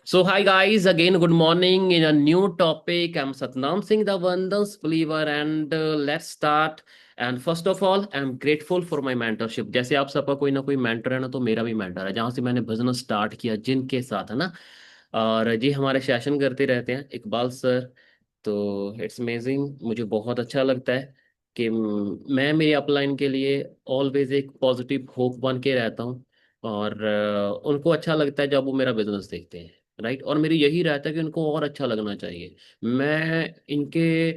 So, hi guys, again, good morning in a new topic. I'm Satnam Singh, the Vandans believer, and let's start. And first of all, I'm grateful for my mentorship. जैसे आप सबका कोई ना कोई mentor है ना, तो मेरा भी मेंटर है, जहाँ से मैंने बिजनेस स्टार्ट किया जिनके साथ, है ना। और जी हमारे सेशन करते रहते हैं इकबाल सर। तो इट्स अमेजिंग, मुझे बहुत अच्छा लगता है कि मैं मेरी अपलाइन के लिए ऑलवेज एक पॉजिटिव होप बन के रहता हूँ। और उनको अच्छा लगता है जब वो मेरा बिजनेस देखते हैं। राइट, और मेरी यही रहता है कि उनको और अच्छा लगना चाहिए। मैं इनके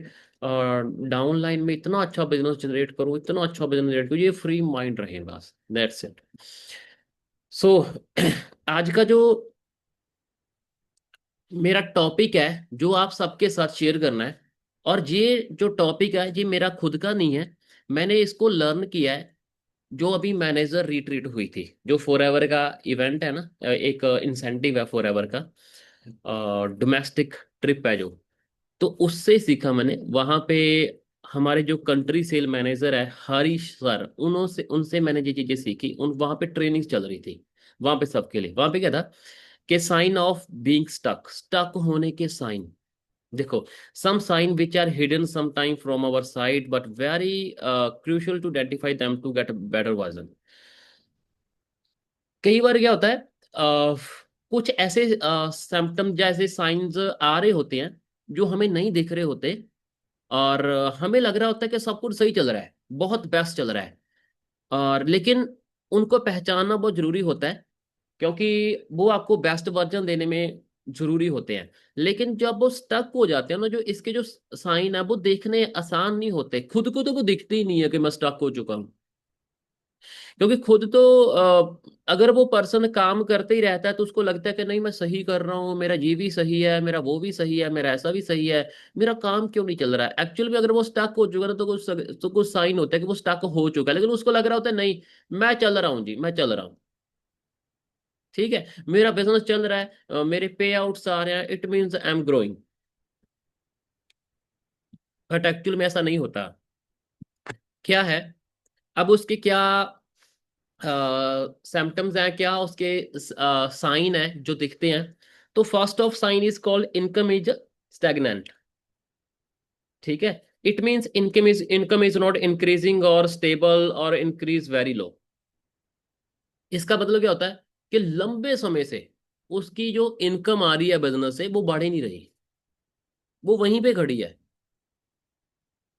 डाउन लाइन में इतना अच्छा बिजनेस जनरेट करूँ, इतना अच्छा बिजनेस जनरेट करूँ, ये फ्री माइंड रहे बस, दैट्स इट। सो आज का जो मेरा टॉपिक है, जो आप सबके साथ शेयर करना है, और ये जो टॉपिक है ये मेरा खुद का नहीं है। मैंने इसको लर्न किया है जो अभी मैनेजर रिट्रीट हुई थी, जो फॉर एवर का इवेंट है ना, एक इंसेंटिव है फॉर एवर का, डोमेस्टिक ट्रिप है जो। तो उससे सीखा मैंने वहां पे। हमारे जो कंट्री सेल मैनेजर है हरीश सर, उनसे उनसे मैंने ये चीजें सीखी। उन वहां पे ट्रेनिंग चल रही थी वहां पे सबके लिए। वहां पे क्या था कि sign of being stuck, stuck होने के साइन। देखो, some sign which are hidden sometime from our side but very crucial to identify them to get a better version। कई बार क्या होता है, कुछ ऐसे सिम्टम जैसे साइंस आ रहे होते हैं जो हमें नहीं दिख रहे होते। और हमें लग रहा होता है कि सब कुछ सही चल रहा है, बहुत बेस्ट चल रहा है। और लेकिन उनको पहचानना बहुत जरूरी होता है, क्योंकि वो आपको बेस्ट वर्जन देने में जरूरी होते हैं। लेकिन जब वो स्टक हो जाते हैं ना, जो इसके जो साइन है वो देखने आसान नहीं होते। खुद को तो वो दिखते ही नहीं है कि मैं स्टक हो चुका हूँ। क्योंकि खुद तो अगर वो पर्सन काम करते ही रहता है तो उसको लगता है कि नहीं मैं सही कर रहा हूँ, मेरा ये भी सही है, मेरा वो भी सही है, मेरा ऐसा भी सही है, मेरा काम क्यों नहीं चल रहा है। एक्चुअल में अगर वो स्टक हो चुका है ना, तो कुछ साइन होता है कि वो स्टक हो चुका है, लेकिन उसको लग रहा होता है नहीं, मैं चल रहा हूँ जी, मैं चल रहा हूँ। ठीक है, मेरा बिजनेस चल रहा है, मेरे पे आउट्स आ रहे हैं, it means I am growing. But actual में ऐसा नहीं होता। क्या है, अब उसके क्या सिम्टम्स हैं, क्या उसके साइन है जो दिखते हैं। तो first of sine is called income is stagnant. ठीक है, it means income is not increasing और स्टेबल और इंक्रीज वेरी लो। इसका मतलब क्या होता है कि लंबे समय से उसकी जो इनकम आ रही है बिजनेस से वो बढ़ ही नहीं रही, वो वहीं पे खड़ी है,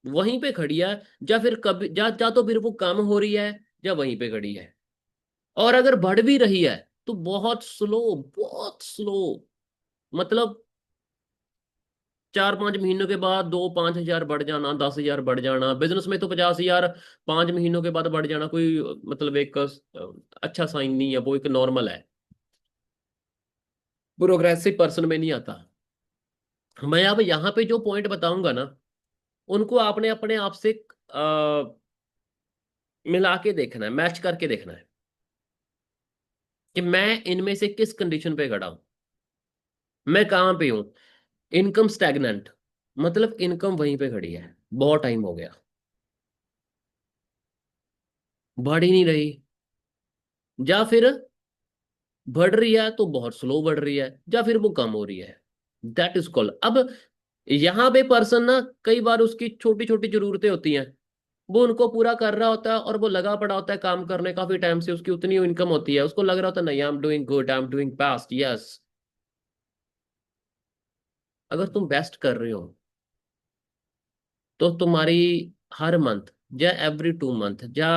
वहीं पे खड़ी है। या फिर कभी जा तो फिर वो कम हो रही है, या वहीं पे खड़ी है। और अगर बढ़ भी रही है तो बहुत स्लो, बहुत स्लो। मतलब 4-5 महीनों के बाद 2-5 हजार बढ़ जाना, 10 हजार बढ़ जाना, बिजनेस में तो 50 हजार 5 महीनों के बाद बढ़ जाना कोई मतलब एक अच्छा साइन नहीं है, वो एक नॉर्मल है। प्रोग्रेसिव पर्सन में नहीं आता। मैं अब यहाँ पे जो पॉइंट बताऊंगा ना, उनको आपने अपने आप से मिला के देखना है, मैच करके देखना है कि मैं इनमें से किस कंडीशन पे खड़ा हूं, मैं कहाँ पे हूं। इनकम स्टैग्नेंट, मतलब इनकम वहीं पे खड़ी है, बहुत टाइम हो गया, बढ़ ही नहीं रही। या फिर बढ़ रही है तो बहुत स्लो बढ़ रही है, या फिर वो कम हो रही है। That is called. अब यहाँ पे पर्सन ना, कई बार उसकी छोटी छोटी जरूरतें होती हैं, वो उनको पूरा कर रहा होता है और वो लगा पड़ा होता है काम करने, काफी टाइम से उसकी उतनी इनकम होती है, उसको लग रहा होता है नहीं, I am doing good, I am doing best, yes. अगर तुम बेस्ट कर रहे हो तो तुम्हारी हर मंथ या एवरी 2 मंथ या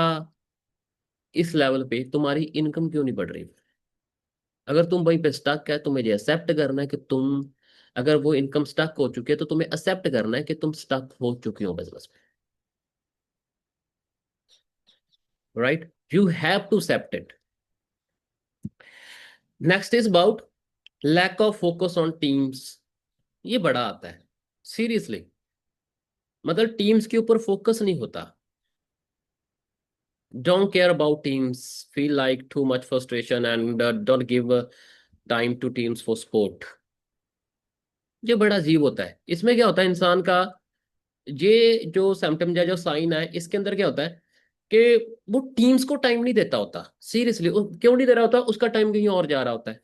इस लेवल पे तुम्हारी इनकम क्यों नहीं बढ़ रही। अगर तुम वहीं पे स्टक है, तुम्हें ये एक्सेप्ट करना है कि तुम, अगर वो इनकम स्टक हो चुकी है तो तुम्हें एक्सेप्ट करना है कि तुम स्टक हो चुकी हो बिजनेस में। Right, you have to accept it. Next is about lack of focus on teams. ये बड़ा आता है, सीरियसली। मतलब टीम्स के ऊपर फोकस नहीं होता। Don't care about teams, feel like too much frustration and don't give time two teams for sport. ये बड़ा अजीब होता है। इसमें क्या होता है इंसान का, ये जो सिम्टम या जो साइन है, इसके अंदर क्या होता है कि वो टीम्स को टाइम नहीं देता होता। सीरियसली क्यों नहीं दे रहा होता, उसका टाइम कहीं और जा रहा होता है।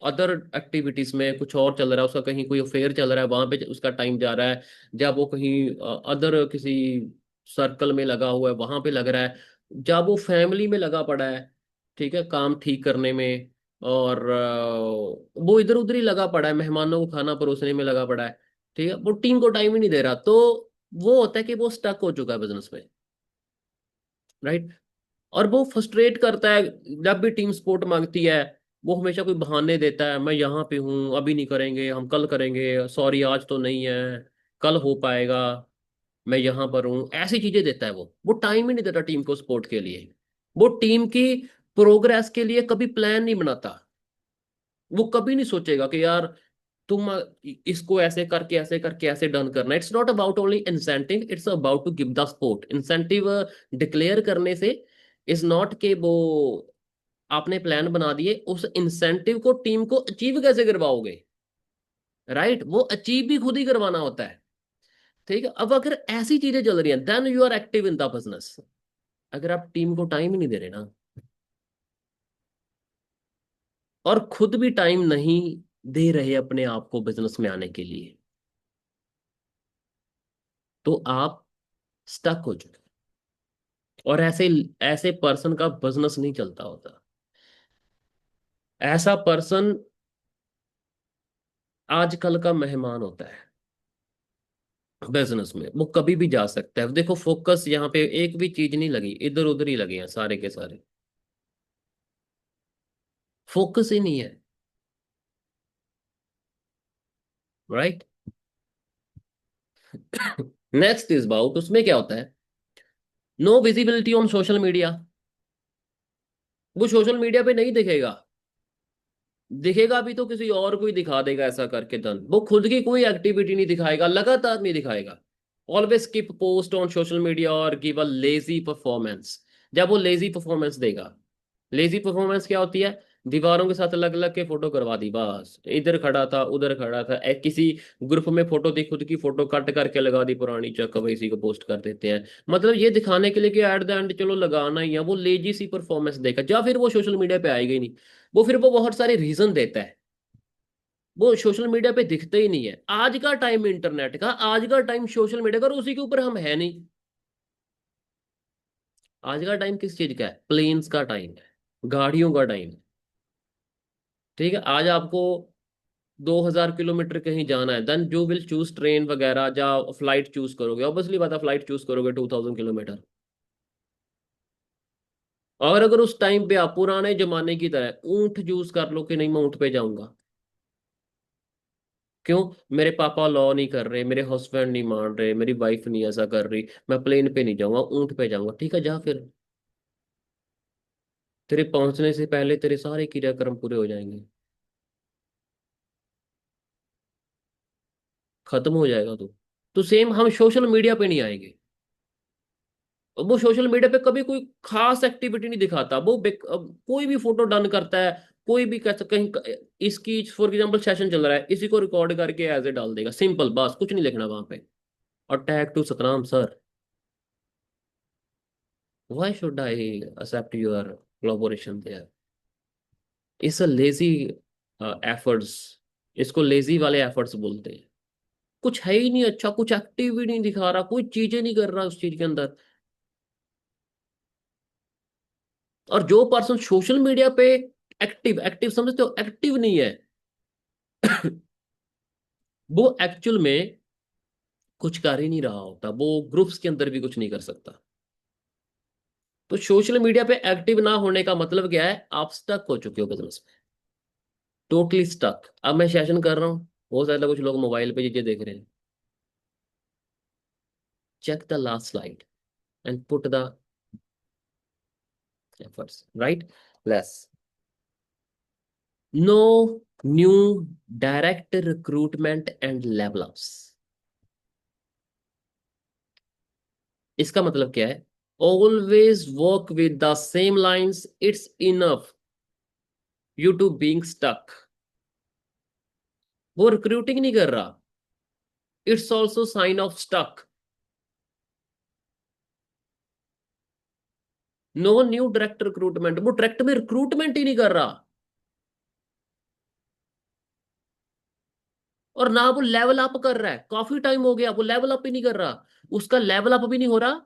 अदर एक्टिविटीज में कुछ और चल रहा है, उसका कहीं कोई अफेयर चल रहा है, वहां पे उसका टाइम जा रहा है, जब वो कहीं अदर किसी सर्कल में लगा हुआ है वहां पे लग रहा है, जब वो फैमिली में लगा पड़ा है, ठीक है, काम ठीक करने में, और वो इधर उधर ही लगा पड़ा है, मेहमानों को खाना परोसने में लगा पड़ा है, ठीक है, वो टीम को टाइम ही नहीं दे रहा, तो वो होता है कि वो स्टक हो चुका है बिजनेस में, राइट। और वो फ्रस्ट्रेट करता है, जब भी टीम सपोर्ट मांगती है वो हमेशा कोई बहाने देता है, मैं यहाँ पे हूँ, अभी नहीं करेंगे, हम कल करेंगे, सॉरी आज तो नहीं है, कल हो पाएगा, मैं यहाँ पर हूँ, ऐसी चीजें देता है वो टाइम ही नहीं देता टीम को सपोर्ट के लिए, वो टीम की प्रोग्रेस के लिए कभी प्लान नहीं बनाता, वो कभी नहीं सोचेगा कि यार तुम इसको ऐसे करके ऐसे डन करना, it's not about only incentive, it's about to give the support. Incentive declare करने से इज नॉट के वो आपने प्लान बना दिए, उस इंसेंटिव को टीम को अचीव कैसे करवाओगे, राइट, वो अचीव भी खुद ही करवाना होता है, ठीक है। अब अगर ऐसी चीजें चल रही हैं then you are active in the business, अगर आप टीम को टाइम ही नहीं दे रहे ना, और खुद भी टाइम नहीं दे रहे अपने आप को बिजनेस में आने के लिए, तो आप स्टक हो चुके हैं। और ऐसे ऐसे पर्सन का बिजनेस नहीं चलता होता, ऐसा पर्सन आजकल का मेहमान होता है बिजनेस में, वो कभी भी जा सकता है, देखो फोकस यहाँ पे एक भी चीज नहीं लगी, इधर उधर ही लगे हैं सारे के सारे, फोकस ही नहीं है, राइट। नेक्स्ट इज अबाउट, उसमें क्या होता है, no visibility on social media, वो सोशल मीडिया पे नहीं दिखेगा, दिखेगा भी तो किसी और को ही दिखा देगा ऐसा करके डन, वो खुद की कोई एक्टिविटी नहीं दिखाएगा, लगातार नहीं दिखाएगा, always keep post on social media और गिव अ लेजी परफॉर्मेंस, जब वो लेजी परफॉर्मेंस देगा, लेजी परफॉर्मेंस क्या होती है, दीवारों के साथ अलग अलग के फोटो करवा दी, बस इधर खड़ा था उधर खड़ा था, किसी ग्रुप में फोटो दी, खुद की फोटो कट करके लगा दी पुरानी, चक अब इसी को पोस्ट कर देते हैं, मतलब ये दिखाने के लिए कि एट द एंड चलो लगाना ही है, वो लेजी सी परफॉर्मेंस देगा, या फिर वो सोशल मीडिया पे आएगा ही नहीं, वो फिर वो बहुत सारे रीजन देता है, वो सोशल मीडिया पे दिखते ही नहीं है, आज का टाइम इंटरनेट का, आज का टाइम सोशल मीडिया का, और उसी के ऊपर हम है नहीं, आज का टाइम किस चीज का है, प्लेन्स का टाइम है, गाड़ियों का टाइम है, ठीक है। आज आपको 2000 किलोमीटर कहीं जाना है, then you will choose train वगैरह, या फ्लाइट चूज करोगे, ऑब्वियसली बात है फ्लाइट चूज करोगे 2000 किलोमीटर, और अगर उस टाइम पे आप पुराने जमाने की तरह ऊंट चूज कर लो कि नहीं मैं ऊंट पे जाऊंगा, क्यों, मेरे पापा लॉ नहीं कर रहे, मेरे हस्बैंड नहीं मान रहे, मेरी वाइफ नहीं ऐसा कर रही, मैं प्लेन पे नहीं जाऊंगा ऊंट पे जाऊंगा, ठीक है जा फिर, तेरे पहुंचने से पहले तेरे सारे क्रियाक्रम पूरे हो जाएंगे, खत्म हो जाएगा तू, तो सेम हम सोशल मीडिया पे नहीं आएंगे, वो सोशल मीडिया पे कभी कोई खास एक्टिविटी नहीं दिखाता, वो कोई भी फोटो डन करता है, कोई भी कैसे कहीं इसकी फॉर एग्जांपल सेशन चल रहा है, इसी को रिकॉर्ड करके एज ए डाल देगा, सिंपल, बस कुछ नहीं लिखना वहां पे, और tag to Satram sir, why should I accept your collaboration there, it's a lazy efforts, इसको लेजी वाले एफर्ट्स बोलते हैं, कुछ है ही नहीं अच्छा, कुछ एक्टिव ही नहीं दिखा रहा, कोई चीजें नहीं कर रहा उस चीज के अंदर, और जो पर्सन सोशल मीडिया पे एक्टिव, एक्टिव समझते हो, एक्टिव नहीं है, वो एक्चुअल में कुछ कर ही नहीं रहा होता, वो ग्रुप्स के अंदर भी कुछ नहीं कर सकता, तो सोशल मीडिया पे एक्टिव ना होने का मतलब क्या है, आप स्टक हो चुके हो बिजनेस में, टोटली स्टक। अब मैं सेशन कर रहा हूँ, हो सकता है कुछ लोग मोबाइल पे चीजें देख रहे हैं, check the last slide and put the efforts, right, less, no new direct recruitment and level ups, इसका मतलब क्या है, always work with the same lines, it's enough you to being stuck, वो रिक्रूटिंग नहीं कर रहा, it's also sign of stuck, no new direct recruitment, वो direct में रिक्रूटमेंट ही नहीं कर रहा, और ना वो लेवल अप कर रहा है, काफी टाइम हो गया वो लेवल अप ही नहीं कर रहा, उसका लेवल अप भी नहीं हो रहा।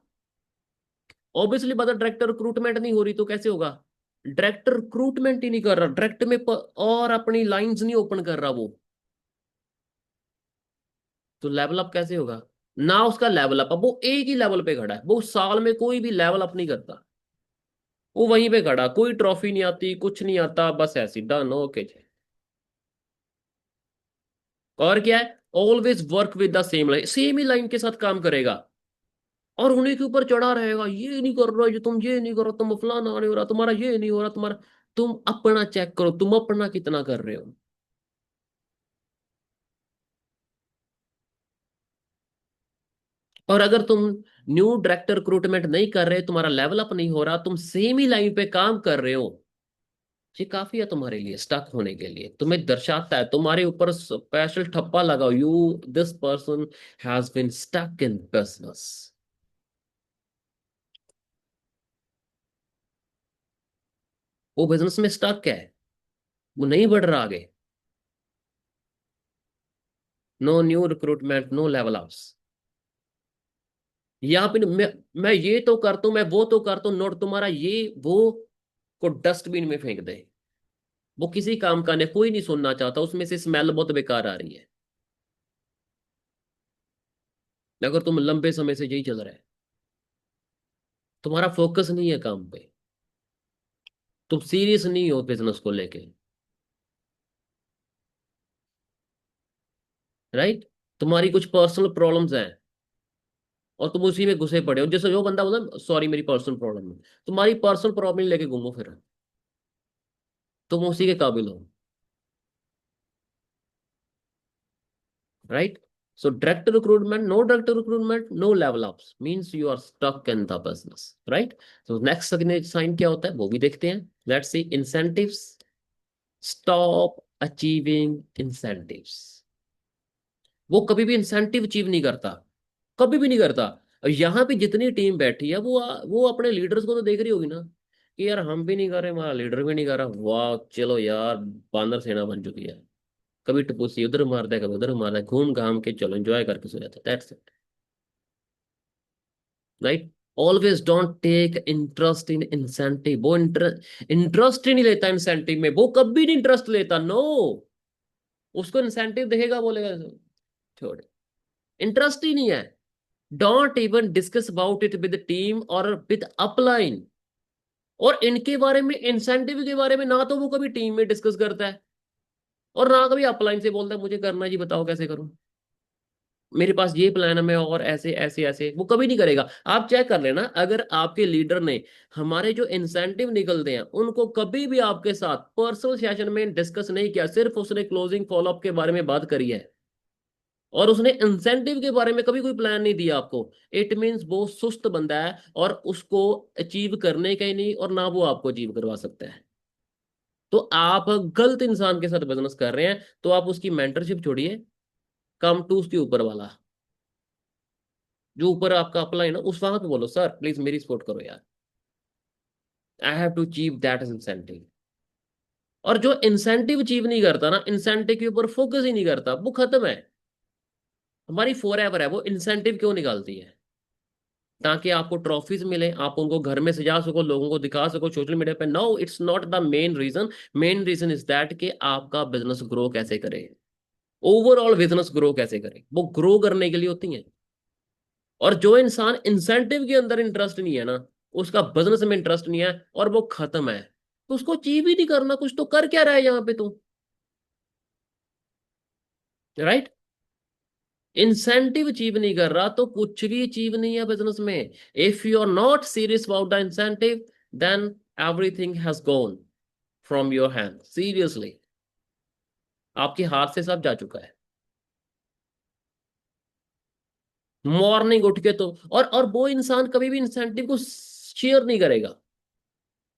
ऑब्वियसली बात है, डायरेक्टर रिक्रूटमेंट नहीं हो रही तो कैसे होगा? डायरेक्टर रिक्रूटमेंट ही नहीं कर रहा, डायरेक्ट में और अपनी लाइंस नहीं ओपन कर रहा वो, तो लेवल अप कैसे होगा? ना उसका लेवल अप, अब वो एक ही लेवल पे खड़ा है, वो साल में कोई भी लेवल अप नहीं करता, वो वहीं पे खड़ा, कोई ट्रॉफी नहीं आती, कुछ नहीं आता, बस ऐसी डन ओके जी। और क्या है? Always work with the same line, same he line के साथ काम करेगा, और उन्हीं के ऊपर चढ़ा रहेगा, ये नहीं कर रहा, ये तुम ये नहीं करो, तुम फलाना नहीं हो रहा, तुम्हारा ये नहीं हो रहा, तुम्हारा। तुम अपना चेक करो, तुम अपना कितना कर रहे हो। और अगर तुम न्यू डायरेक्टर रिक्रूटमेंट नहीं कर रहे, तुम्हारा लेवल अप नहीं हो रहा, तुम सेम ही लाइन पे काम कर रहे हो, ये काफी है तुम्हारे लिए स्टक होने के लिए, तुम्हें दर्शाता है, तुम्हारे ऊपर स्पेशल ठप्पा लगाओ, you this person has been stuck in business. वो बिजनेस में स्टक है, वो नहीं बढ़ रहा आगे। No new recruitment, no level ups. यहाँ पे मैं ये तो करता हूँ, मैं वो तो करता हूँ, नोट तुम्हारा ये वो को डस्टबिन में फेंक दे, वो किसी काम का नहीं, कोई नहीं सुनना चाहता, उसमें से स्मेल बहुत बेकार आ रही है, अगर तुम लंबे समय से यही चल रहा है, तुम्हारा फोकस नहीं है काम पे, तुम सीरियस नहीं हो बिजनेस को लेके, राइट? तुम्हारी कुछ पर्सनल प्रॉब्लम्स हैं, और तुम उसी में घुसे पड़े हो, जैसे जो बंदा बोला सॉरी मेरी पर्सनल प्रॉब्लम है, तुम्हारी पर्सनल प्रॉब्लम लेके घूमो फिर, तुम उसी के काबिल हो, right? So direct recruitment, no direct recruitment, no level ups means you are stuck in the business, right? So next sign क्या होता है वो भी देखते हैं। Let's see incentives, stop achieving incentives। वो कभी भी इंसेंटिव अचीव नहीं करता, कभी भी नहीं करता। और यहाँ पे जितनी टीम बैठी है वो अपने लीडर्स को तो देख रही होगी ना, कि यार हम भी नहीं कर रहे, हमारा लीडर भी नहीं कर रहा, वाह चलो यार, बानर सेना बन चुकी है, कभी टपूसी उधर मारता है, कभी उधर मारता है, घूम घाम के चलो एंजॉय करके सो जाता है, that's it, right? Always don't take interest in incentive, वो इंटरेस्ट ही नहीं लेता इंसेंटिव में, वो कभी नहीं इंटरेस्ट लेता, नो। उसको इंसेंटिव देखेगा बोलेगा छोड़, इंटरेस्ट ही नहीं है। Don't even discuss about it with team और विद अपलाइन, और इनके बारे में, इंसेंटिव के बारे में ना तो वो कभी टीम में डिस्कस करता है, और ना कभी अपलाइन से बोलता है मुझे करना है जी, बताओ कैसे करूं, मेरे पास ये प्लान है, मैं और ऐसे ऐसे ऐसे, वो कभी नहीं करेगा। आप चेक कर लेना, अगर आपके लीडर ने हमारे जो इंसेंटिव निकलते हैं उनको कभी भी आपके साथ पर्सनल सेशन में डिस्कस नहीं किया, सिर्फ उसने क्लोजिंग फॉलोअप के बारे में बात करी है, और उसने इंसेंटिव के बारे में कभी कोई प्लान नहीं दिया आपको, इट मीन्स वो सुस्त बंदा है, और उसको अचीव करने का ही नहीं, और ना वो आपको अचीव करवा सकता है। तो आप गलत इंसान के साथ बिजनेस कर रहे हैं, तो आप उसकी मेंटरशिप छोड़िए, कम टू उसके ऊपर वाला, जो ऊपर आपका अप्लाई ना, उस वहां पे बोलो सर प्लीज मेरी सपोर्ट करो यार, I have to achieve that incentive. और जो इंसेंटिव अचीव नहीं करता ना, इंसेंटिव के ऊपर फोकस ही नहीं करता, वो खत्म है। हमारी फॉर एवर है, वो इंसेंटिव क्यों निकालती है? ताकि आपको ट्रॉफीज मिले, आप उनको घर में सजा सको, लोगों को दिखा सको सोशल मीडिया पे, no it's not the main reason. Main reason is that कि आपका बिजनेस ग्रो कैसे करे, ओवरऑल बिजनेस ग्रो कैसे करे, वो ग्रो करने के लिए होती है। और जो इंसान इंसेंटिव के अंदर इंटरेस्ट नहीं है ना, उसका बिजनेस में इंटरेस्ट नहीं है, और वो खत्म है, तो उसको अचीव ही नहीं करना, कुछ तो कर क्या रहा है यहाँ पे तू, राइट? इंसेंटिव अचीव नहीं कर रहा तो कुछ भी अचीव नहीं है बिजनेस में। If you are not serious about the incentive, then everything has gone from your hand, seriously, आपके हाथ से सब जा चुका है। मॉर्निंग उठ के तो, और वो इंसान कभी भी इंसेंटिव को शेयर नहीं करेगा,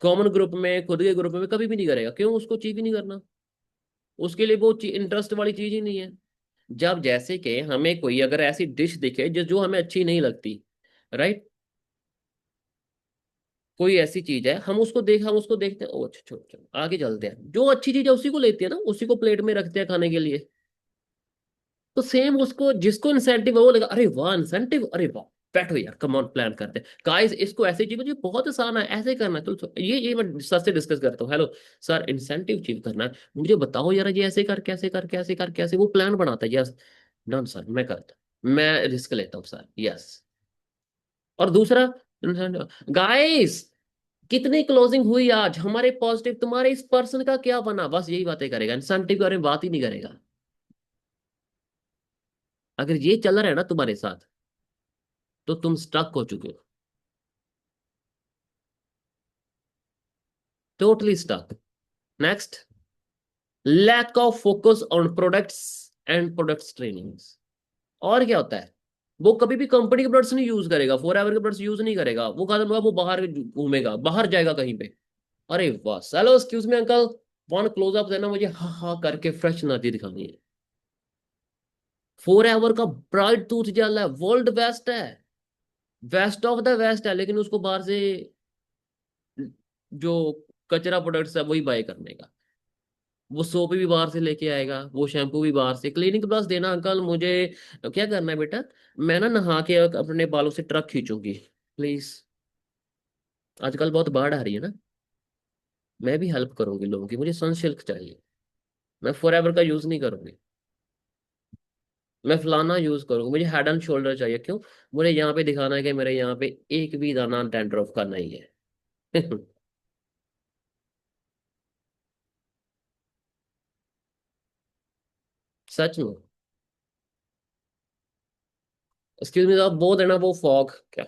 कॉमन ग्रुप में, खुद के ग्रुप में कभी भी नहीं करेगा, क्यों? उसको अचीव ही नहीं करना, उसके लिए वो इंटरेस्ट वाली चीज ही नहीं है। जब जैसे कि हमें कोई अगर ऐसी डिश दिखे जो जो हमें अच्छी नहीं लगती, राइट? कोई ऐसी चीज है, हम उसको देखते हैं, ओ अच्छा छोड़ चलो आगे चलते हैं, जो अच्छी चीज है उसी को लेते हैं ना, उसी को प्लेट में रखते हैं खाने के लिए। तो सेम उसको जिसको इंसेंटिव है वो लगा, अरे वाह इंसेंटिव, अरे वाह, बैठो यार, कम ऑन प्लान करते हैं गाइस, इसको ऐसे चीज, ये बहुत आसान है, ऐसे करना है तो ये मैं सर से डिस्कस करता हूँ, हेलो सर इंसेंटिव अचीव करना है, मुझे बताओ यार ये ऐसे कर, कैसे कर, कैसे कर, कैसे, वो प्लान बनाता है, यस डन सर, मैं करता हूँ, मैं रिस्क लेता हूँ सर, यस। और दूसरा, गाइस कितनी क्लोजिंग हुई आज, हमारे पॉजिटिव, तुम्हारे इस पर्सन का क्या बना, बस यही बातें करेगा, इंसेंटिव के बारे में बात ही नहीं करेगा। अगर ये चल रहा है ना तुम्हारे साथ, तो तुम स्टक हो चुके हो, totally stuck. Next, lack of focus on products and products trainings. और क्या होता है, वो कभी भी कंपनी के प्रोडक्ट्स नहीं यूज करेगा, फॉर एवर के प्रोडक्ट्स यूज नहीं करेगा, वो खत्म होगा, वो बाहर घूमेगा, बाहर जाएगा कहीं पे, अरे वाह hello excuse me uncle, one clause up देना मुझे, हाँ हाँ करके फ्रेश एनर्जी दिखानी है। फॉर एवर का ब्राइट टूथ जेल है, वर्ल्ड बेस्ट है, बेस्ट ऑफ द बेस्ट है, लेकिन उसको बाहर से जो कचरा प्रोडक्ट्स है वही बाय करने का, वो सोप भी बाहर से लेके आएगा, वो शैम्पू भी बाहर से, क्लिनिक प्लस देना अंकल मुझे, क्या करना है बेटा, मैं ना नहा के अपने बालों से ट्रक खींचूंगी प्लीज, आजकल बहुत बाढ़ आ रही है ना, मैं भी हेल्प करूंगी लोगों की, मुझे सनसिल्क चाहिए, मैं फॉर एवर का यूज नहीं करूंगी, मैं फलाना यूज करूंगी, मुझे हेड एंड शोल्डर चाहिए, क्यों, मुझे यहाँ पे दिखाना है कि मेरे यहाँ पे एक भी दाना डैंड्रफ का नहीं है। सच में, एक्सक्यूज मी, आप वो देना, वो फॉग क्या,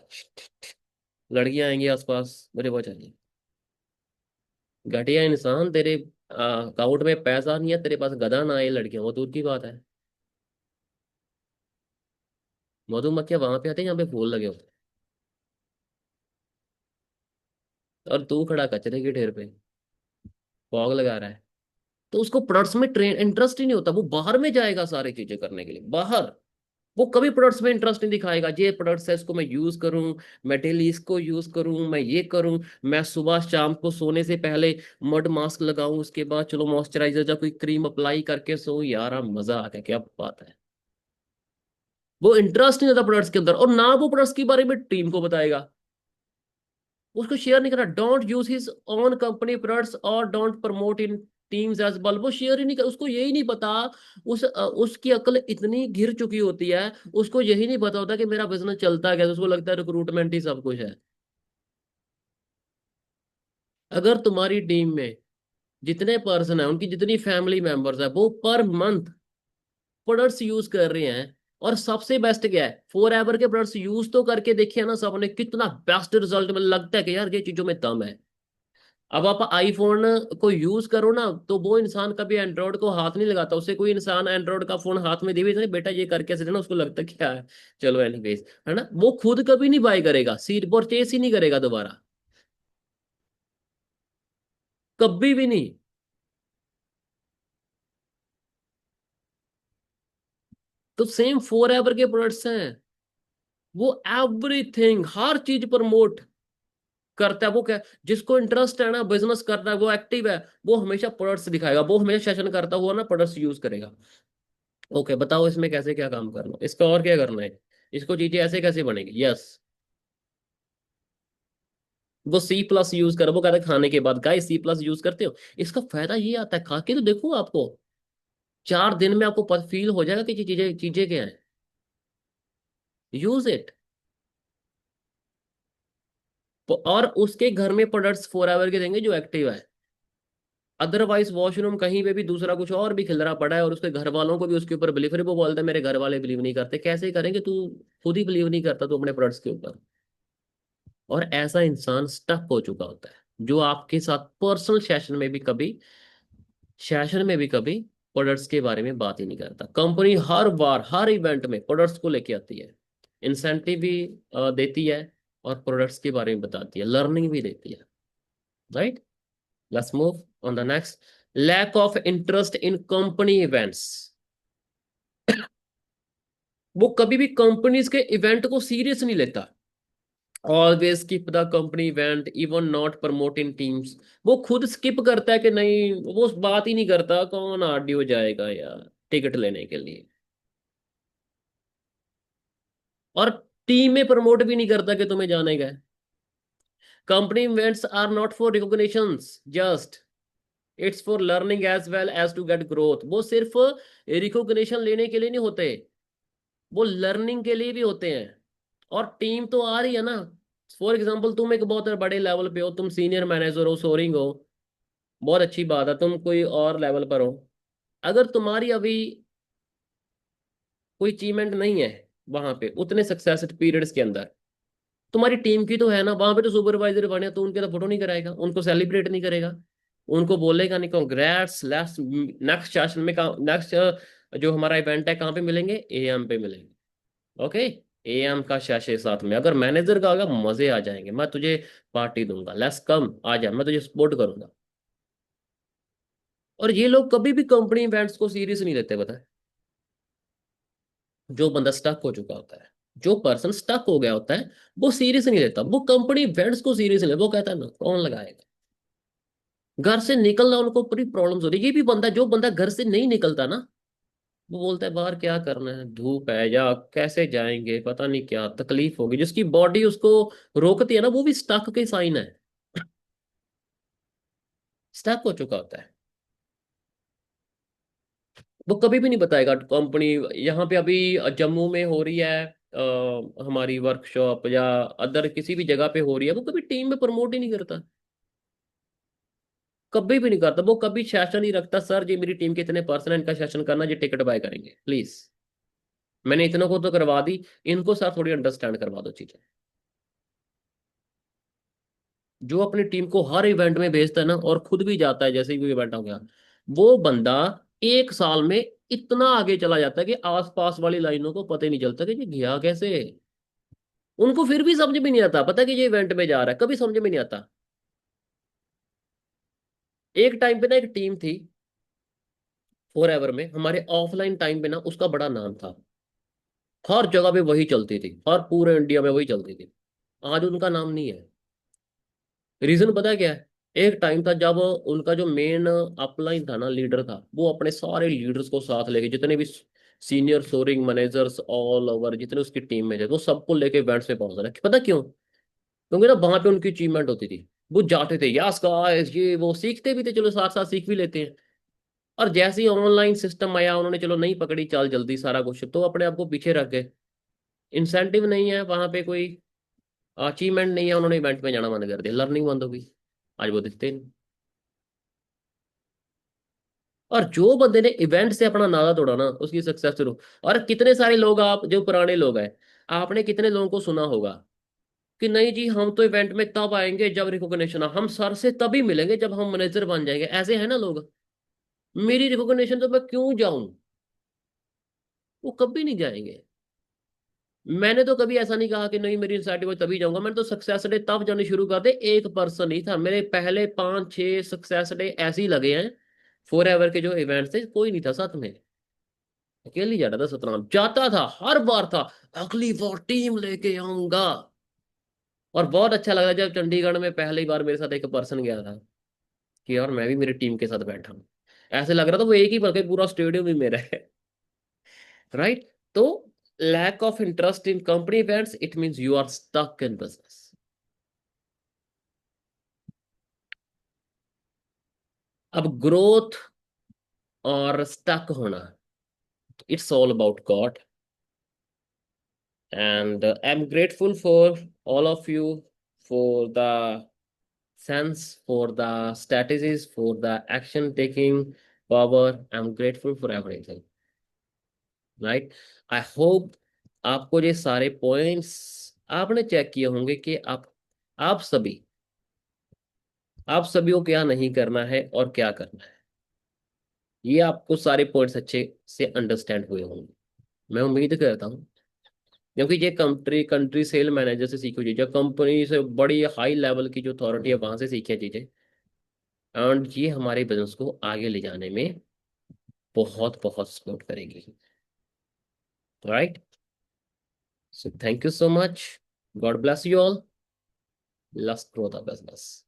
लड़कियां आएंगी आसपास, मुझे वो चाहिए, घटिया इंसान, तेरे अकाउंट में पैसा नहीं है, तेरे पास गधा ना आए लड़कियां, वो दूर की बात है। मधुमक्खियां वहां पे आती है जहाँ पे फूल लगे होते हैं, और तू खड़ा कचरे के ढेर पे फॉग लगा रहा है, तो उसको प्रोडक्ट्स में ट्रेन इंटरेस्ट ही नहीं होता, वो बाहर में जाएगा सारी चीजें करने के लिए बाहर, वो कभी प्रोडक्ट्स में इंटरेस्ट नहीं दिखाएगा, ये प्रोडक्ट्स है इसको मैं यूज करूं, मैं डेली इसको यूज करूं, मैं ये करूं, मैं सुबह शाम को सोने से पहले मड मास्क लगाऊं, उसके बाद चलो मॉइस्चराइजर या कोई क्रीम अप्लाई करके सो, यार मजा आ गया, क्या बात है। वो इंटरेस्ट नहीं होता प्रोडक्ट्स के अंदर, और ना वो प्रोडक्ट्स के बारे में टीम को बताएगा, उसको शेयर नहीं करना, don't use his own company products और don't promote in teams as well, वो शेयर ही नहीं कर, उसको यही नहीं पता, उसकी अक्ल इतनी गिर चुकी होती है, उसको यही नहीं पता होता कि मेरा बिजनेस चलता कैसे, उसको लगता है रिक्रूटमेंट ही सब कुछ है। अगर तुम्हारी टीम में जितने पर्सन है, उनकी जितनी फैमिली मेंबर्स है, वो पर मंथ प्रोडक्ट्स यूज कर रहे हैं, और सबसे बेस्ट क्या है, फॉर एवर के प्रोडक्ट्स यूज तो करके देखिए ना सबने, कितना बेस्ट रिजल्ट में लगता है कि यार ये चीजों में दम है। अब आप आईफोन को यूज करो ना, तो वो इंसान कभी एंड्रॉइड को हाथ नहीं लगाता, उससे कोई इंसान एंड्रॉइड का फोन हाथ में दे भी दे, बेटा ये करके ऐसे देना, उसको लगता है क्या है, चलो एनीवेज, है ना, वो खुद कभी नहीं बाय करेगा, सीट परचेस ही नहीं करेगा दोबारा, कभी भी नहीं। तो सेम फॉर एवर के प्रोडक्ट्स हैं, वो एवरीथिंग हर चीज प्रमोट करता है, वो क्या, जिसको इंटरेस्ट है ना बिजनेस करना है, वो एक्टिव है, वो हमेशा प्रोडक्ट्स दिखाएगा, वो हमेशा सेशन करता हुआ ना प्रोडक्ट्स यूज करेगा। ओके बताओ इसमें कैसे क्या काम करना है, इसका और क्या करना है, इसको चीजें ऐसे कैसे बनेगी, यस। वो सी प्लस यूज करो, वो कहता है खाने के बाद, गाइस सी प्लस यूज करते हो, इसका फायदा ये आता है, खा के तो देखो आपको, 4 दिन में आपको फील हो जाएगा कि ये चीजें चीजें क्या है, यूज इट। और उसके घर में प्रोडक्ट्स फॉर एवर के देंगे जो एक्टिव है, अदरवाइज वॉशरूम कहीं पे भी दूसरा कुछ और भी खिल रहा पड़ा है, और उसके घर वालों को भी उसके ऊपर बिलीव, फिर वो बोलता है मेरे घर वाले बिलीव नहीं करते, कैसे करेंगे, तू खुद ही बिलीव नहीं करता तू अपने प्रोडक्ट्स के ऊपर। और ऐसा इंसान स्टक हो चुका होता है, जो आपके साथ पर्सनल सेशन में भी कभी प्रोडक्ट्स के बारे में बात ही नहीं करता, कंपनी हर बार हर इवेंट में प्रोडक्ट्स को लेके आती है, इंसेंटिव भी देती है, और प्रोडक्ट्स के बारे में बताती है, लर्निंग भी देती है, right. Let's move on the next, lack of interest in company events. वो कभी भी कंपनीज के इवेंट को सीरियस नहीं लेता, always skip the company event, even not promoting teams, वो खुद स्किप करता है कि नहीं, वो बात ही नहीं करता कौन आरडीओ जाएगा यार टिकट लेने के लिए, और टीम में प्रमोट भी नहीं करता कि तुम्हें जाने का है। Company events are not for recognitions just, it's for learning as well as to get growth. वो सिर्फ रिकॉग्निशन लेने के लिए नहीं होते, वो लर्निंग के लिए भी होते हैं। और टीम तो आ रही है ना। फॉर एग्जाम्पल तुम एक बहुत बड़े लेवल पे हो, तुम सीनियर मैनेजर हो, सोरिंग हो, बहुत अच्छी बात है, तुम कोई और लेवल पर हो। अगर तुम्हारी अभी कोई अचीवमेंट नहीं है वहां पे उतने सक्सेस पीरियड्स के अंदर, तुम्हारी टीम की तो है ना, वहां पे तो सुपरवाइजर बने तो उनके तो फोटो नहीं कराएगा, उनको सेलिब्रेट नहीं करेगा, उनको बोलेगा नहीं कांग्रेट्स, लेट्स नेक्स्ट सेशन में, नेक्स्ट जो हमारा इवेंट है कहाँ पे मिलेंगे, एएम पे मिलेंगे। ओके, एएम का सेशन साथ में, अगर मैनेजर का होगा मजे आ जाएंगे, मैं तुझे पार्टी दूंगा, लेट्स कम आ जा, मैं तुझे सपोर्ट करूंगा। और ये लोग कभी भी कंपनी इवेंट्स को सीरियस नहीं लेते, पता है। जो बंदा स्टक हो चुका होता है, जो पर्सन स्टक हो गया होता है, वो सीरियस नहीं लेता, वो कंपनी इवेंट्स को सीरियस नहीं लेता, वो कहता है ना कौन लगाएगा। घर से निकलना उनको बड़ी प्रॉब्लम्स हो रही है। ये भी बंदा, जो बंदा घर से नहीं निकलता ना, वो बोलता है बाहर क्या करना है, धूप है, या कैसे जाएंगे, पता नहीं क्या तकलीफ होगी, जिसकी बॉडी उसको रोकती है ना, वो भी स्टक के साइन है, स्टक हो चुका होता है। वो कभी भी नहीं बताएगा कंपनी। यहाँ पे अभी जम्मू में हो रही है हमारी वर्कशॉप, या अदर किसी भी जगह पे हो रही है, वो कभी टीम में प्रमोट ही नहीं करता, कभी भी नहीं करता। वो कभी सेशन ही रखता, सर जी मेरी टीम के इतने पर्सन है, इनका सेशन करना जी, टिकट बाय करेंगे प्लीज, मैंने इतनों को तो करवा दी, इनको सर थोड़ी अंडरस्टैंड करवा दो चीजें। जो अपनी टीम को हर इवेंट में भेजता है ना, और खुद भी जाता है जैसे ही कोई इवेंट हो गया, वो बंदा एक साल में इतना आगे चला जाता है कि आसपास वाली लाइनों को पता ही नहीं चलता कि ये गया कैसे। उनको फिर भी समझ में नहीं आता, पता कि ये इवेंट में जा रहा है, कभी समझ में नहीं आता। एक टाइम पे ना एक टीम थी, फॉर एवर में, हमारे ऑफलाइन टाइम पे ना उसका बड़ा नाम था, हर जगह पे वही चलती थी, हर पूरे इंडिया में वही चलती थी। आज उनका नाम नहीं है। रीजन पता है क्या है? एक टाइम था जब उनका जो मेन अपलाइन था ना, लीडर था, वो अपने सारे लीडर्स को साथ लेके, जितने भी senior soaring managers all over जितने उसकी टीम में थे, वो सबको लेके इवेंट्स में पहुंच रहे। पता क्यों? क्योंकि ना वहां पे उनकी अचीवमेंट होती थी, वो जाते थे, यस गाइस, ये वो सीखते भी थे, चलो साथ साथ सीख भी लेते हैं। और जैसे ही ऑनलाइन सिस्टम आया, उन्होंने चलो नहीं पकड़ी चाल जल्दी सारा कुछ, तो अपने आप को पीछे रख गए। इंसेंटिव नहीं है वहां पे, कोई अचीवमेंट नहीं है, उन्होंने इवेंट में जाना बंद कर दिया, लर्निंग बंद हो गई, आज वो दिखते नहीं। और जो बंदे ने इवेंट से अपना नाता तोड़ा ना, उसकी सक्सेस शुरू। और कितने सारे लोग, आप जो पुराने लोग हैं, आपने कितने लोगों को सुना होगा कि नहीं जी हम तो इवेंट में तब आएंगे जब रिकॉग्निशन, हम सर से तभी मिलेंगे जब हम मैनेजर बन जाएंगे, ऐसे है ना लोग। मेरी रिकॉग्निशन तो मैं क्यों जाऊं, वो कभी नहीं जाएंगे। मैंने तो कभी ऐसा नहीं कहा कि नहीं मेरी इंसाइटिव तभी जाऊंगा, मैंने तो सक्सेस डे तब जाने शुरू कर दे, एक पर्सन ही था, मेरे पहले 5-6 सक्सेस डे ऐसे ही लगे हैं, फॉर एवर के जो इवेंट्स थे, कोई नहीं था साथ में, अकेले ही जाता था सतनाम, जाता था हर बार था, अगली बार टीम लेके आऊंगा। और बहुत अच्छा लगा जब चंडीगढ़ में पहली बार मेरे साथ एक पर्सन गया था, कि यार मैं भी मेरी टीम के साथ बैठा हूँ, ऐसे लग रहा था वो एक ही, बल्कि पूरा स्टेडियम ही मेरा है। राइट। तो lack of interest in company events, it means you are stuck in business. अब ग्रोथ और स्टक होना, it's all about God. And I am grateful for all of you, for the sense, for the strategies, for the action taking power. I'm grateful for everything. Right? I hope आपको ये सारे points आपने check किए होंगे कि आप सभी आप सभी को क्या नहीं करना है और क्या करना है। ये आपको सारे पॉइंट्स अच्छे से अंडरस्टैंड हुए होंगे, मैं उम्मीद करता हूँ। क्योंकि ये कंट्री कंट्री सेल मैनेजर से सीखी हुई चीज़, जो कंपनी से बड़ी हाई लेवल की जो अथॉरिटी है वहां से सीखी है चीजें, एंड ये हमारे बिजनेस को आगे ले जाने में बहुत बहुत सपोर्ट करेगी। Right. So thank you so much, God bless you all, let's grow the business.